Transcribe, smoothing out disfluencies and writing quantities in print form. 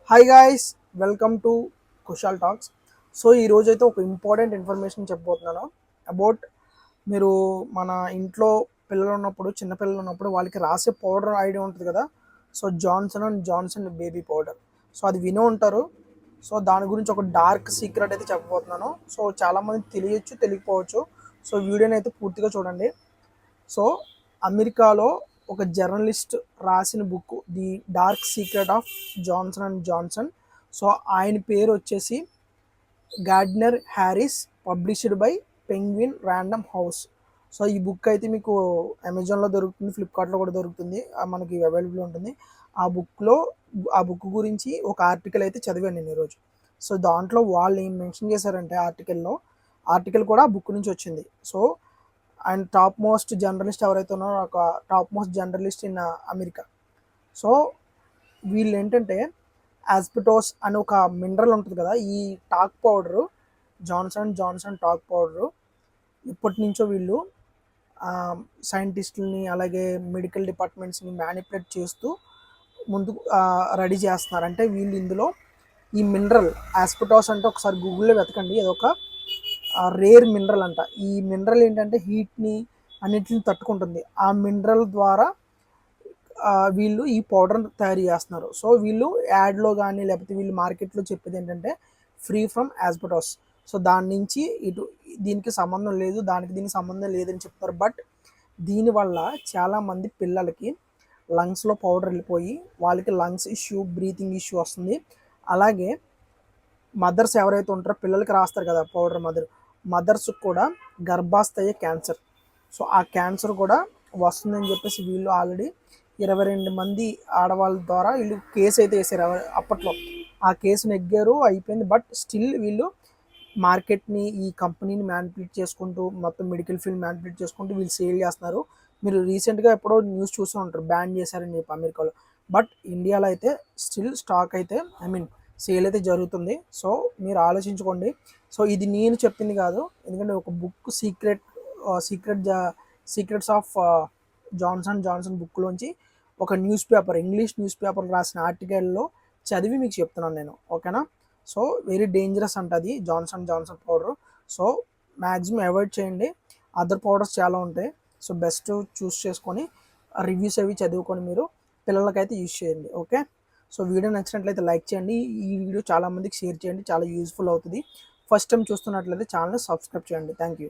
Hi guys, welcome to Kushal talks. So ఈరోజు అయితే ఒక ఇంపార్టెంట్ ఇన్ఫర్మేషన్ చెప్పబోతున్నాను అబౌట్ మీరు మన ఇంట్లో పిల్లలు ఉన్నప్పుడు చిన్న పిల్లలు ఉన్నప్పుడు వాళ్ళకి రాసే పౌడర్ ఐడియా ఉంటుంది కదా. So Johnson and Johnson baby powder. So అది వినే ఉంటారు. సో దాని గురించి ఒక డార్క్ సీక్రెట్ అయితే చెప్పబోతున్నాను. సో చాలామంది తెలియచ్చు, తెలియకపోవచ్చు. సో వీడియోని అయితే పూర్తిగా చూడండి. సో అమెరికాలో ఒక జర్నలిస్ట్ రాసిన book the dark secret of Johnson and Johnson. So ఆయన పేరు వచ్చేసి Gardner Harris, published by penguin random house. So ఈ బుక్ అయితే మీకు అమెజాన్లో దొరుకుతుంది, ఫ్లిప్కార్ట్లో కూడా దొరుకుతుంది, మనకి అవైలబుల్ ఉంటుంది. ఆ బుక్ గురించి ఒక ఆర్టికల్ అయితే చదివాను నేను ఈరోజు. సో దాంట్లో వాళ్ళు ఏం మెన్షన్ చేశారంటే ఆర్టికల్ కూడా ఆ బుక్ నుంచి వచ్చింది. So and top most journalist ఎవరైతే ఉన్నారో ఒక top most journalist in America. So వీళ్ళు ఏంటంటే యాస్పిటోస్ అని ఒక మినరల్ ఉంటుంది కదా, ఈ talk powder Johnson talk powder ఇప్పటి నుంచో వీళ్ళు సైంటిస్టులని అలాగే మెడికల్ డిపార్ట్మెంట్స్ని మ్యానిపులేట్ చేస్తూ ముందుకు రెడీ చేస్తున్నారు. అంటే వీళ్ళు ఇందులో ఈ మినరల్ యాస్పిటోస్ అంటే ఒకసారి గూగుల్లో వెతకండి, అదొక రేర్ మినరల్ అంట. ఈ మినరల్ ఏంటంటే హీట్ని అన్నిటిని తట్టుకుంటుంది. ఆ మినరల్ ద్వారా వీళ్ళు ఈ పౌడర్ తయారు చేస్తున్నారు. సో వీళ్ళు యాడ్లో కానీ లేకపోతే వీళ్ళు మార్కెట్లో చెప్పేది ఏంటంటే ఫ్రీ ఫ్రమ్ యాస్బెటాస్. సో దాని నుంచి దీనికి సంబంధం లేదు, దీనికి సంబంధం లేదని చెప్తారు. బట్ దీనివల్ల చాలామంది పిల్లలకి లంగ్స్లో పౌడర్ వెళ్ళిపోయి వాళ్ళకి లంగ్స్ ఇష్యూ, బ్రీతింగ్ ఇష్యూ వస్తుంది. అలాగే మదర్స్ ఎవరైతే ఉంటారో పిల్లలకి రాస్తారు కదా పౌడర్, మదర్స్ కూడా గర్భాశయ క్యాన్సర్. సో ఆ క్యాన్సర్ కూడా వస్తుందని చెప్పేసి వీళ్ళు ఆల్రెడీ 22 మంది ఆడవాళ్ళ ద్వారా వీళ్ళు కేసు అయితే వేసారు అప్పట్లో. ఆ కేసు నెగ్గారు, అయిపోయింది. బట్ స్టిల్ వీళ్ళు మార్కెట్ని, ఈ కంపెనీని మ్యానిపులేట్ చేసుకుంటూ, మొత్తం మెడికల్ ఫీల్డ్ మ్యానిపులేట్ చేసుకుంటూ వీళ్ళు సేల్ చేస్తున్నారు. మీరు రీసెంట్గా ఎప్పుడో న్యూస్ చూస్తూ ఉంటారు, బ్యాన్ చేశారని చెప్పి అమెరికాలో. బట్ ఇండియాలో అయితే స్టిల్ స్టాక్ అయితే సేల్ అయితే జరుగుతుంది. సో మీరు ఆలోచించుకోండి. సో ఇది నేను చెప్పింది కాదు, ఎందుకంటే ఒక బుక్ సీక్రెట్స్ ఆఫ్ జాన్సన్ బుక్లోంచి ఒక ఇంగ్లీష్ న్యూస్ పేపర్ రాసిన ఆర్టికల్లో చదివి మీకు చెప్తున్నాను నేను, ఓకేనా. సో వెరీ డేంజరస్ అంట అది Johnson powder. So maximum avoid చేయండి. అదర్ పౌడర్స్ చాలా ఉంటాయి. సో బెస్ట్ చూస్ చేసుకొని రివ్యూస్ అవి చదువుకొని మీరు పిల్లలకైతే యూజ్ చేయండి, ఓకే. సో వీడియో నచ్చినట్లయితే లైక్ చేయండి, ఈ వీడియో చాలామందికి షేర్ చేయండి, చాలా యూజ్ఫుల్ అవుతుంది. ఫస్ట్ టైం చూస్తున్నట్లయితే ఛానల్ని సబ్స్క్రైబ్ చేయండి. Thank you.